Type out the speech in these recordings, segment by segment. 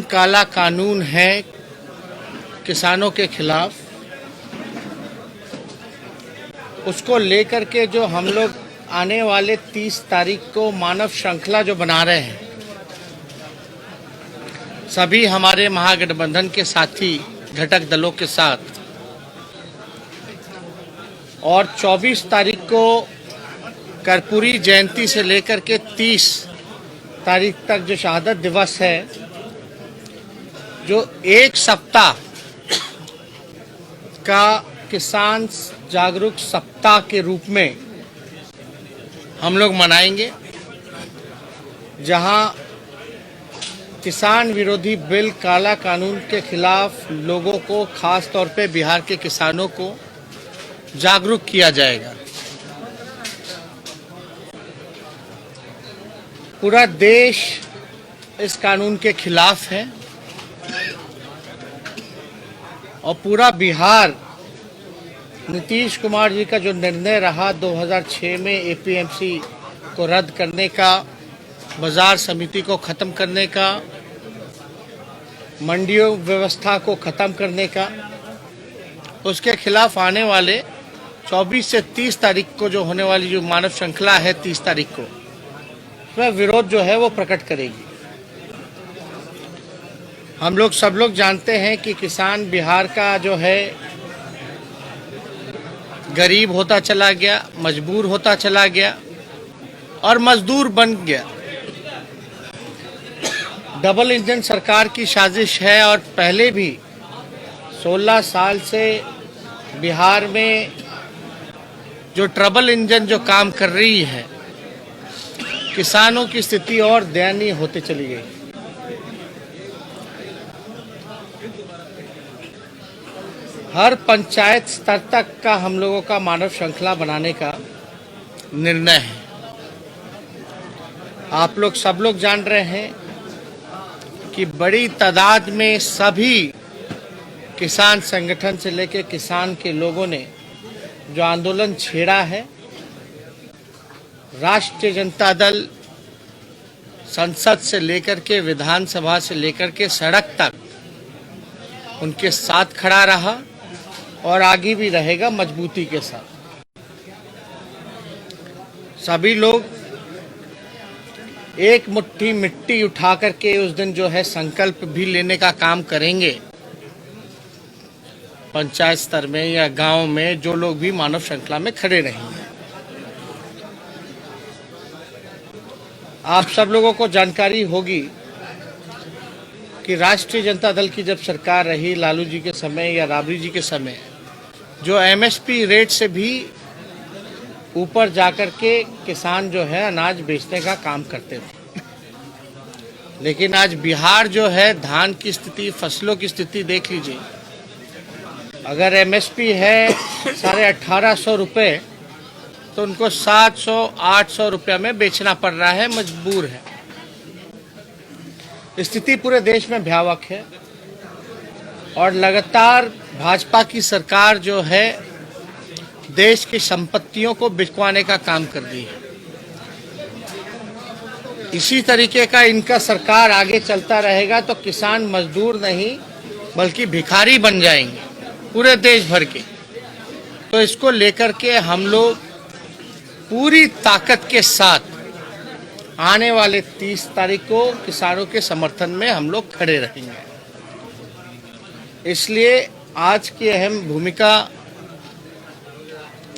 काला कानून है किसानों के खिलाफ, उसको लेकर के जो हम लोग आने वाले 30 तारीख को मानव श्रृंखला जो बना रहे हैं, सभी हमारे महागठबंधन के साथी घटक दलों के साथ, और 24 तारीख को कर्पूरी जयंती से लेकर के 30 तारीख तक जो शहादत दिवस है, जो एक सप्ताह का किसान जागरूक सप्ताह के रूप में हम लोग मनाएंगे, जहां किसान विरोधी बिल काला कानून के खिलाफ लोगों को, खास तौर पे बिहार के किसानों को जागरूक किया जाएगा। पूरा देश इस कानून के खिलाफ है और पूरा बिहार नीतीश कुमार जी का जो निर्णय रहा 2006 में एपीएमसी को रद्द करने का, बाजार समिति को ख़त्म करने का, मंडियों व्यवस्था को ख़त्म करने का, उसके खिलाफ आने वाले 24 से 30 तारीख को जो होने वाली जो मानव श्रृंखला है 30 तारीख को, वह विरोध जो है वो प्रकट करेगी। हम लोग सब लोग जानते हैं कि किसान बिहार का जो है गरीब होता चला गया, मजबूर होता चला गया और मजदूर बन गया। डबल इंजन सरकार की साजिश है और पहले भी 16 साल से बिहार में जो ट्रबल इंजन जो काम कर रही है, किसानों की स्थिति और दयनीय होती चली गई। हर पंचायत स्तर तक का हम लोगों का मानव श्रृंखला बनाने का निर्णय है। आप लोग सब लोग जान रहे हैं कि बड़ी तादाद में सभी किसान संगठन से लेकर किसान के लोगों ने जो आंदोलन छेड़ा है, राष्ट्रीय जनता दल संसद से लेकर के विधानसभा से लेकर के सड़क तक उनके साथ खड़ा रहा और आगे भी रहेगा मजबूती के साथ। सभी लोग एक मुट्ठी मिट्टी उठा करके उस दिन जो है संकल्प भी लेने का काम करेंगे। पंचायत स्तर में या गांव में जो लोग भी मानव श्रृंखला में खड़े रहेंगे। आप सब लोगों को जानकारी होगी कि राष्ट्रीय जनता दल की जब सरकार रही लालू जी के समय या राबड़ी जी के समय, जो एमएसपी रेट से भी ऊपर जाकर के किसान जो है अनाज बेचने का काम करते थे। लेकिन आज बिहार जो है, धान की स्थिति, फसलों की स्थिति देख लीजिए। अगर एमएसपी है 1850 रुपये, तो उनको 700-800 रुपये में बेचना पड़ रहा है, मजबूर है। स्थिति पूरे देश में भयावह है और लगातार भाजपा की सरकार जो है देश की संपत्तियों को बिकवाने का काम कर रही है। इसी तरीके का इनका सरकार आगे चलता रहेगा तो किसान मजदूर नहीं बल्कि भिखारी बन जाएंगे पूरे देश भर के। तो इसको लेकर के हम लोग पूरी ताकत के साथ आने वाले 30 तारीख को किसानों के समर्थन में हम लोग खड़े रहेंगे। इसलिए आज की अहम भूमिका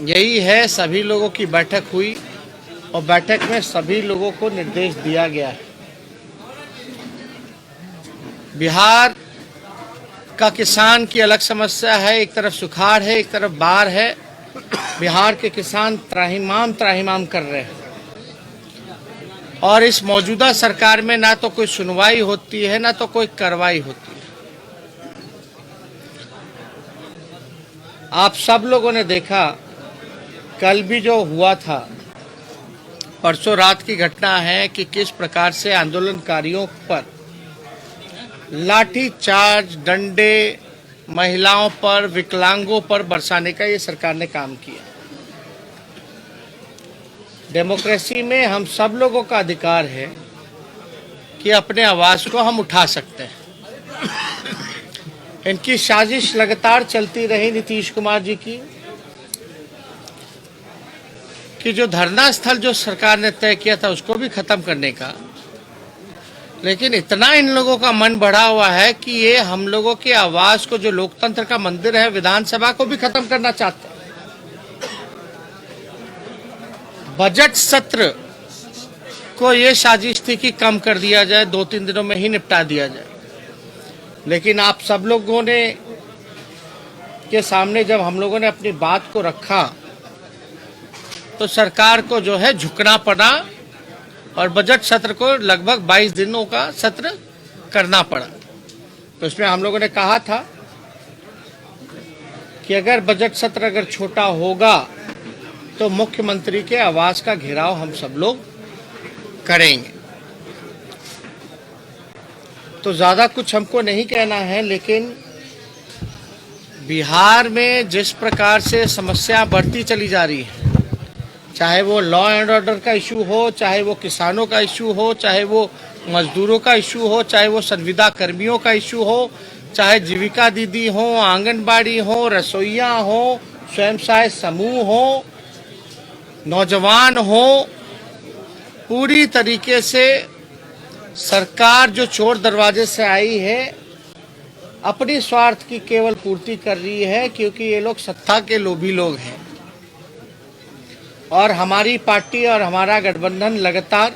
यही है। सभी लोगों की बैठक हुई और बैठक में सभी लोगों को निर्देश दिया गया है। बिहार का किसान की अलग समस्या है, एक तरफ सुखाड़ है, एक तरफ बाढ़ है। बिहार के किसान त्राहिमाम कर रहे हैं और इस मौजूदा सरकार में ना तो कोई सुनवाई होती है ना तो कोई कार्रवाई होती है। आप सब लोगों ने देखा कल भी जो हुआ था, परसों रात की घटना है कि किस प्रकार से आंदोलनकारियों पर लाठी चार्ज, डंडे महिलाओं पर, विकलांगों पर बरसाने का ये सरकार ने काम किया। डेमोक्रेसी में हम सब लोगों का अधिकार है कि अपने आवाज को हम उठा सकते हैं। इनकी साजिश लगातार चलती रही नीतीश कुमार जी की कि जो धरना स्थल जो सरकार ने तय किया था उसको भी खत्म करने का, लेकिन इतना इन लोगों का मन बढ़ा हुआ है कि ये हम लोगों की आवाज को, जो लोकतंत्र का मंदिर है विधानसभा को भी खत्म करना चाहते हैं। बजट सत्र को ये साजिश थी कि कम कर दिया जाए, 2-3 दिनों में ही निपटा दिया जाए, लेकिन आप सब लोगों ने के सामने जब हम लोगों ने अपनी बात को रखा तो सरकार को जो है झुकना पड़ा और बजट सत्र को लगभग 22 दिनों का सत्र करना पड़ा। तो इसमें हम लोगों ने कहा था कि अगर बजट सत्र अगर छोटा होगा तो मुख्यमंत्री के आवास का घेराव हम सब लोग करेंगे। तो ज्यादा कुछ हमको नहीं कहना है, लेकिन बिहार में जिस प्रकार से समस्या बढ़ती चली जा रही है, चाहे वो लॉ एंड ऑर्डर का इशू हो, चाहे वो किसानों का इशू हो, चाहे वो मजदूरों का इशू हो, चाहे वो संविदा कर्मियों का इशू हो, चाहे जीविका दीदी हो, आंगनबाड़ी हो, रसोइया हो, स्वयं सहायता समूह हो, नौजवान हो, पूरी तरीके से सरकार जो चोर दरवाजे से आई है अपनी स्वार्थ की केवल पूर्ति कर रही है, क्योंकि ये लोग सत्ता के लोभी लोग हैं। और हमारी पार्टी और हमारा गठबंधन लगातार,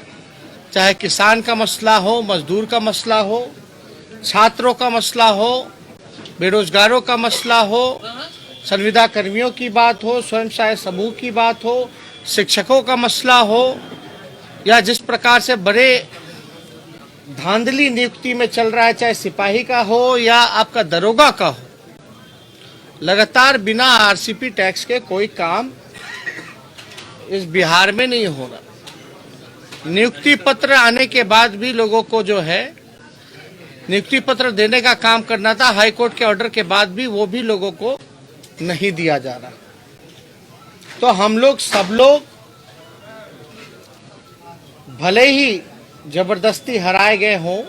चाहे किसान का मसला हो, मजदूर का मसला हो, छात्रों का मसला हो, बेरोजगारों का मसला हो, संविदा कर्मियों की बात हो, स्वयं सहायता समूह की बात हो, शिक्षकों का मसला हो, या जिस प्रकार से बड़े धांधली नियुक्ति में चल रहा है, चाहे सिपाही का हो या आपका दरोगा का हो, लगातार बिना आरसीपी टैक्स के कोई काम इस बिहार में नहीं हो रहा। नियुक्ति पत्र आने के बाद भी लोगों को जो है नियुक्ति पत्र देने का काम करना था, हाई कोर्ट के ऑर्डर के बाद भी वो भी लोगों को नहीं दिया जा रहा। तो हम लोग सब लोग भले ही जबरदस्ती हराए गए हों,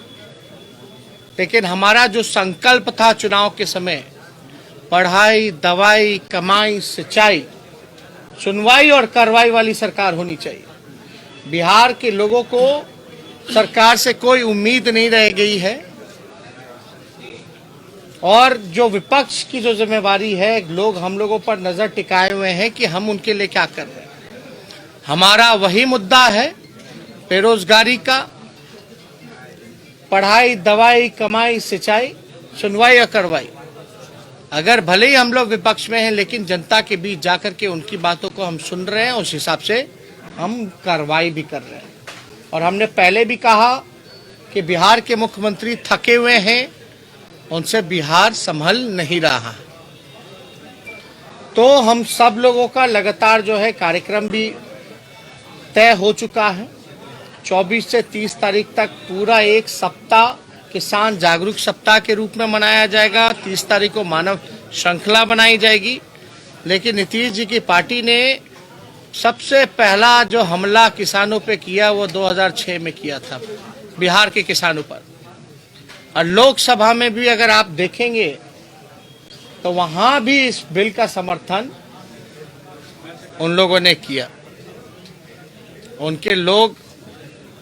लेकिन हमारा जो संकल्प था चुनाव के समय, पढ़ाई, दवाई, कमाई, सिंचाई, सुनवाई और कार्रवाई वाली सरकार होनी चाहिए। बिहार के लोगों को सरकार से कोई उम्मीद नहीं रह गई है, और जो विपक्ष की जो जिम्मेवारी है, लोग हम लोगों पर नजर टिकाए हुए हैं कि हम उनके लिए क्या कर रहे हैं। हमारा वही मुद्दा है बेरोजगारी का, पढ़ाई, दवाई, कमाई, सिंचाई, सुनवाई और कार्रवाई। अगर भले ही हम लोग विपक्ष में हैं, लेकिन जनता के बीच जाकर के उनकी बातों को हम सुन रहे हैं, उस हिसाब से हम कार्रवाई भी कर रहे हैं। और हमने पहले भी कहा कि बिहार के मुख्यमंत्री थके हुए हैं, उनसे बिहार संभल नहीं रहा। तो हम सब लोगों का लगातार जो है कार्यक्रम भी तय हो चुका है। 24 से 30 तारीख तक पूरा एक सप्ताह किसान जागरूक सप्ताह के रूप में मनाया जाएगा। 30 तारीख को मानव श्रृंखला बनाई जाएगी। लेकिन नीतीश जी की पार्टी ने सबसे पहला जो हमला किसानों पे किया वो 2006 में किया था, बिहार के किसानों पर। और लोकसभा में भी अगर आप देखेंगे तो वहां भी इस बिल का समर्थन उन लोगों ने किया। उनके लोग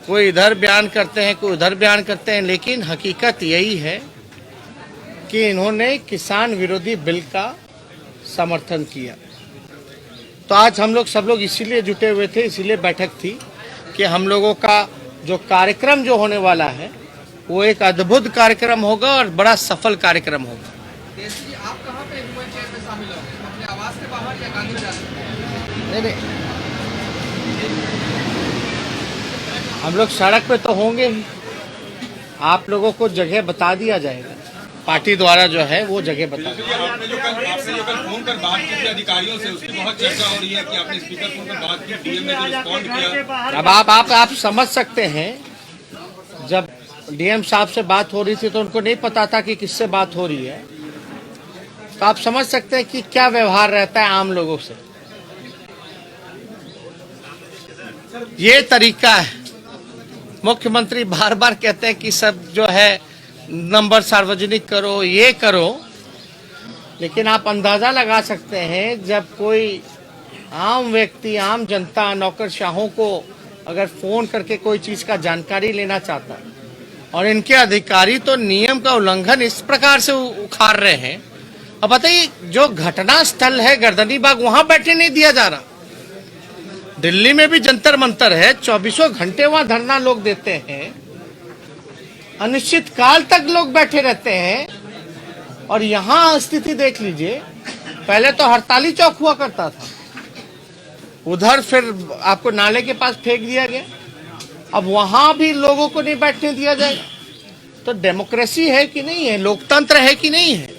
कोई इधर बयान करते हैं, कोई उधर बयान करते हैं, लेकिन हकीकत यही है कि इन्होंने किसान विरोधी बिल का समर्थन किया। तो आज हम लोग सब लोग इसीलिए जुटे हुए थे, इसीलिए बैठक थी कि हम लोगों का जो कार्यक्रम जो होने वाला है वो एक अद्भुत कार्यक्रम होगा और बड़ा सफल कार्यक्रम होगा। आप कहाँ पे में शामिल हो? अपने आवास के बाहर या गांधी मैदान? नहीं, हम लोग सड़क पे तो होंगे ही, आप लोगों को जगह बता दिया जाएगा, पार्टी द्वारा जो है वो जगह बता दी। आपने जो कल फोन कर बात की थी अधिकारियों से, उसकी बहुत चर्चा हो रही है कि आपने स्पीकर फोन पर बात की, डीएम ने रिस्पॉन्ड किया। अब आप समझ सकते हैं, जब डीएम साहब से बात हो रही थी तो उनको नहीं पता था कि किससे बात हो रही है। तो आप समझ सकते हैं कि क्या व्यवहार रहता है आम लोगों से। ये तरीका है। मुख्यमंत्री बार बार कहते हैं कि सब जो है नंबर सार्वजनिक करो, ये करो, लेकिन आप अंदाजा लगा सकते हैं जब कोई आम व्यक्ति, आम जनता, नौकरशाहों को अगर फोन करके कोई चीज का जानकारी लेना चाहता है और इनके अधिकारी तो नियम का उल्लंघन इस प्रकार से उखाड़ रहे हैं। अब बताइए, जो घटना स्थल है गर्दनी बाग, वहां बैठने नहीं दिया जा रहा। दिल्ली में भी जंतर मंतर है, 24 घंटे वहां धरना लोग देते हैं, अनिश्चित काल तक लोग बैठे रहते हैं। और यहां स्थिति देख लीजिए, पहले तो हड़ताली चौक हुआ करता था, उधर फिर आपको नाले के पास फेंक दिया गया, अब वहां भी लोगों को नहीं बैठने दिया जाएगा। तो डेमोक्रेसी है कि नहीं है, लोकतंत्र है कि नहीं है?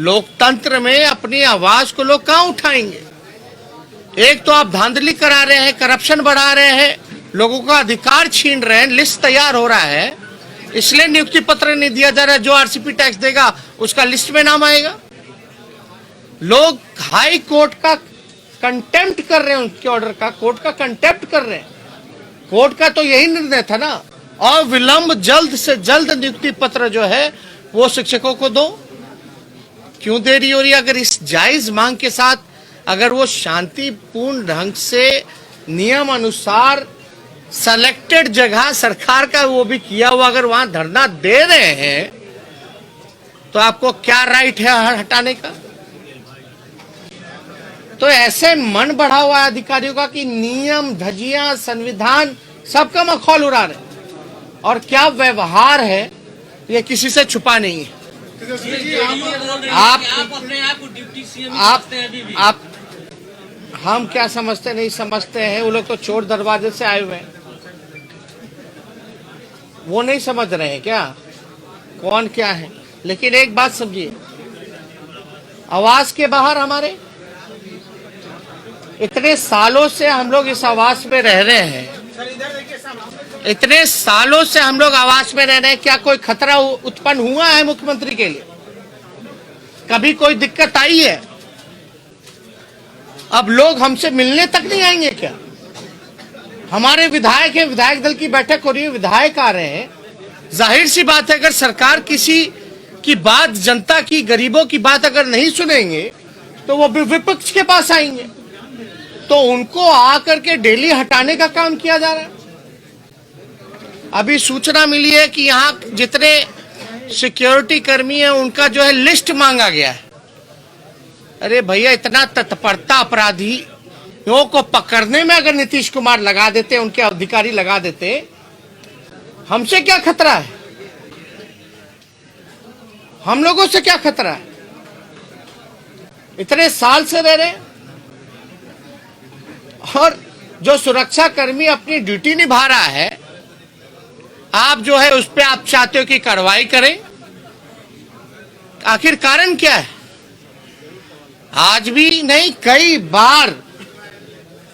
लोकतंत्र में अपनी आवाज को लोग कहां उठाएंगे? एक तो आप धांधली करा रहे हैं, करप्शन बढ़ा रहे हैं, लोगों का अधिकार छीन रहे हैं, लिस्ट तैयार हो रहा है, इसलिए नियुक्ति पत्र नहीं दिया जा रहा है। जो आरसीपी टैक्स देगा उसका लिस्ट में नाम आएगा। लोग हाई कोर्ट का कंटेम्प्ट कर रहे हैं, उनके ऑर्डर का, कोर्ट का कंटेम्प्ट कर रहे हैं। कोर्ट का तो यही निर्णय था ना, और विलंब जल्द से जल्द नियुक्ति पत्र जो है वो शिक्षकों को दो। क्यों देरी हो रही है? अगर इस जायज मांग के साथ अगर वो शांतिपूर्ण ढंग से नियम अनुसार सेलेक्टेड जगह सरकार का वो भी किया हुआ अगर वहां धरना दे रहे हैं, तो आपको क्या राइट है हटाने का? तो ऐसे मन बढ़ा हुआ है अधिकारियों का कि नियम, धज्जियां, संविधान सबका मखौल उड़ा रहे, और क्या व्यवहार है ये किसी से छुपा नहीं है। आप अपने आप को डिप्टी सीएम समझते हैं अभी भी? आप हम क्या समझते नहीं समझते हैं, वो लोग तो चोर दरवाजे से आए हुए हैं, वो नहीं समझ रहे हैं क्या कौन क्या है। लेकिन एक बात समझिए, आवास के बाहर हमारे इतने सालों से हम लोग इस आवास में रह रहे हैं, इतने सालों से हम लोग आवास में रह रहे हैं, क्या कोई खतरा उत्पन्न हुआ है मुख्यमंत्री के लिए? कभी कोई दिक्कत आई है? अब लोग हमसे मिलने तक नहीं आएंगे क्या? हमारे विधायक हैं, विधायक दल की बैठक हो रही है, विधायक आ रहे हैं, जाहिर सी बात है अगर सरकार किसी की बात, जनता की, गरीबों की बात अगर नहीं सुनेंगे तो वो विपक्ष के पास आएंगे, तो उनको आकर के डेली हटाने का काम किया जा रहा है। अभी सूचना मिली है कि यहाँ जितने सिक्योरिटी कर्मी हैं उनका जो है लिस्ट मांगा गया है। अरे भैया, इतना तत्परता अपराधियों को पकड़ने में अगर नीतीश कुमार लगा देते, उनके अधिकारी लगा देते, हमसे क्या खतरा है? हम लोगों से क्या खतरा है? इतने साल से रह रहे हैं, और जो सुरक्षा कर्मी अपनी ड्यूटी निभा रहा है, आप जो है उस पे आप चाहते हो कि कार्रवाई करें। आखिर कारण क्या है? आज भी नहीं, कई बार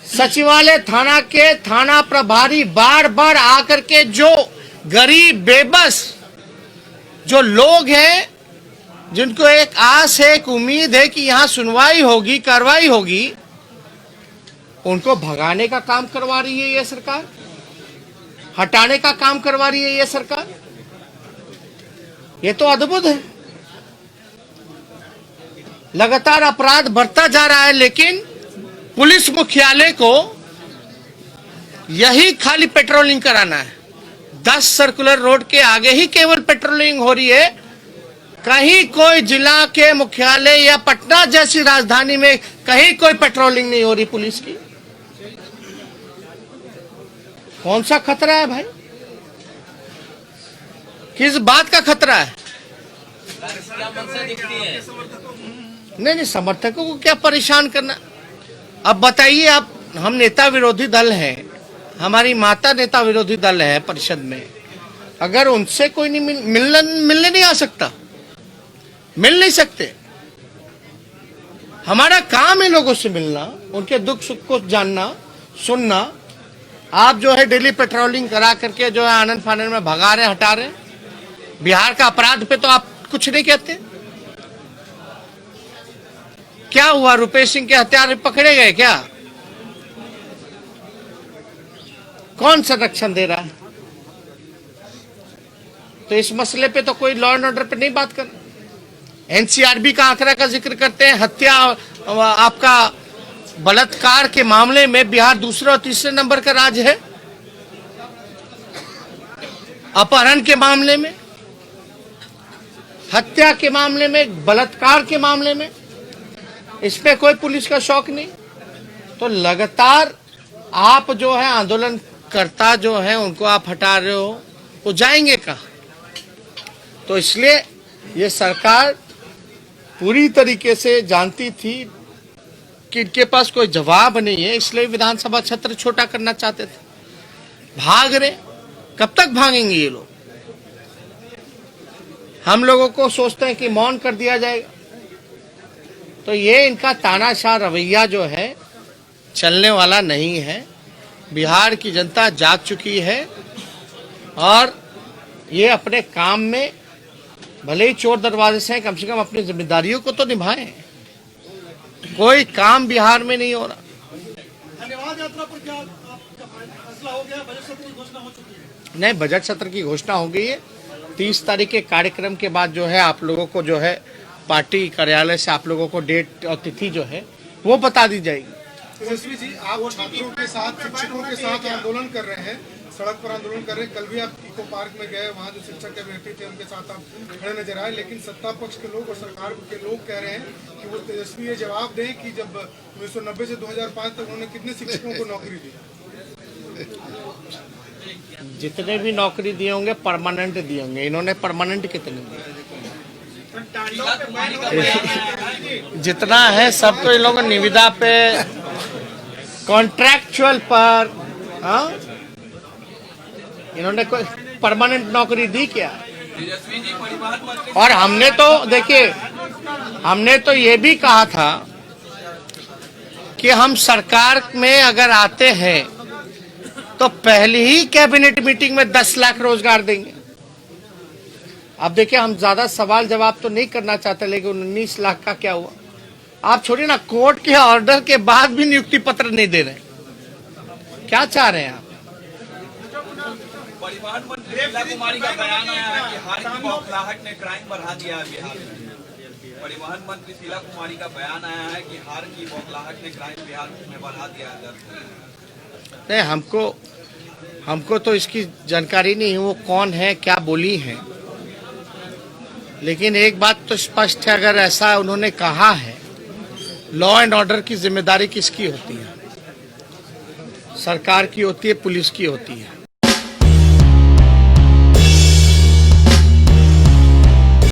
सचिवालय थाना के थाना प्रभारी बार बार आकर के जो गरीब बेबस जो लोग हैं, जिनको एक आस है, एक उम्मीद है कि यहां सुनवाई होगी, कार्रवाई होगी, उनको भगाने का काम करवा रही है ये सरकार, हटाने का काम करवा रही है ये सरकार। ये तो अद्भुत है। लगातार अपराध बढ़ता जा रहा है, लेकिन पुलिस मुख्यालय को यही खाली पेट्रोलिंग कराना है। 10 सर्कुलर रोड के आगे ही केवल पेट्रोलिंग हो रही है, कहीं कोई जिला के मुख्यालय या पटना जैसी राजधानी में कहीं कोई पेट्रोलिंग नहीं हो रही पुलिस की। कौन सा खतरा है भाई? किस बात का खतरा है? क्या मंशा दिखती है? नहीं, समर्थकों को क्या परेशान करना। अब बताइए, आप, हम नेता विरोधी दल हैं, हमारी माता नेता विरोधी दल है परिषद में, अगर उनसे कोई नहीं मिलने नहीं आ सकता, मिल नहीं सकते। हमारा काम है लोगों से मिलना, उनके दुख सुख को जानना, सुनना। आप जो है डेली पेट्रोलिंग करा करके जो है आनंद फानंद में भगा रहे, हटा रहे। बिहार का अपराध पे तो आप कुछ नहीं कहते। क्या हुआ? रुपेश सिंह के हत्यारे पकड़े गए क्या? कौन संरक्षण दे रहा है? तो इस मसले पे तो कोई लॉ एंड ऑर्डर पे नहीं बात कर। एनसीआरबी का आंकड़ा का जिक्र करते हैं, हत्या आपका बलात्कार के मामले में बिहार दूसरे और तीसरे नंबर का राज्य है। अपहरण के मामले में, हत्या के मामले में, बलात्कार के मामले में इसमें कोई पुलिस का शौक नहीं। तो लगातार आप जो है आंदोलनकर्ता जो है उनको आप हटा रहे हो, वो जाएंगे कहाँ? तो इसलिए ये सरकार पूरी तरीके से जानती थी कि इनके पास कोई जवाब नहीं है, इसलिए विधानसभा क्षेत्र छोटा करना चाहते थे। भाग रहे, कब तक भागेंगे ये लोग? हम लोगों को सोचते हैं कि मौन कर दिया जाएगा। तो ये इनका तानाशाह रवैया जो है चलने वाला नहीं है। बिहार की जनता जाग चुकी है और ये अपने काम में भले ही चोर दरवाजे से कम से कम अपनी जिम्मेदारियों को तो निभाएं। कोई काम बिहार में नहीं हो रहा। धन्यवाद यात्रा पर क्या आपका फैसला हो गया? बजट सत्र की घोषणा हो चुकी है? नहीं, बजट सत्र की घोषणा हो गई है। 30 तारीख के कार्यक्रम के बाद जो है आप लोगों को जो है पार्टी कार्यालय से आप लोगों को डेट और तिथि जो है वो बता दी जाएगी। तेजस्वी जी, आप छात्रों के साथ, शिक्षकों के साथ आंदोलन कर रहे हैं, सड़क पर आंदोलन कर रहे हैं। कल भी आप इको पार्क में गए, वहाँ जो शिक्षक के व्यक्ति थे उनके साथ आप खड़े नजर आए। लेकिन सत्ता पक्ष के लोग और सरकार के लोग कह रहे हैं कि वो तेजस्वी ये जवाब दें कि जब 1990 से 2005 तक उन्होंने कितने शिक्षकों को नौकरी दी? जितने भी नौकरी दिए होंगे परमानेंट दिए होंगे, इन्होंने परमानेंट कितने दिए? जितना है सब तो इन लोगों ने निविदा पे, कॉन्ट्रैक्चुअल पर, हाँ, इन्होंने कोई परमानेंट नौकरी दी क्या? और हमने तो देखिए, हमने तो ये भी कहा था कि हम सरकार में अगर आते हैं तो पहली ही कैबिनेट मीटिंग में 10 लाख रोजगार देंगे। अब देखिए, हम ज्यादा सवाल जवाब तो नहीं करना चाहते, लेकिन 19 लाख का क्या हुआ? आप छोड़िए ना, कोर्ट के ऑर्डर के बाद भी नियुक्ति पत्र नहीं दे रहे। क्या चाह रहे हैं आप? परिवहन मंत्री शीला कुमारी का बयान आया है कि हार की बौखलाहट ने क्राइम बढ़ा दिया है बिहार में। परिवहन मंत्री शीला कुमारी का बयान आया है कि हार की बौखलाहट ने क्राइम बिहार में बढ़ा दिया है। नहीं, हमको तो इसकी जानकारी नहीं है वो कौन है, क्या बोली है। लेकिन एक बात तो स्पष्ट है, अगर ऐसा उन्होंने कहा है, लॉ एंड ऑर्डर की जिम्मेदारी किसकी होती है? सरकार की होती है, पुलिस की होती है।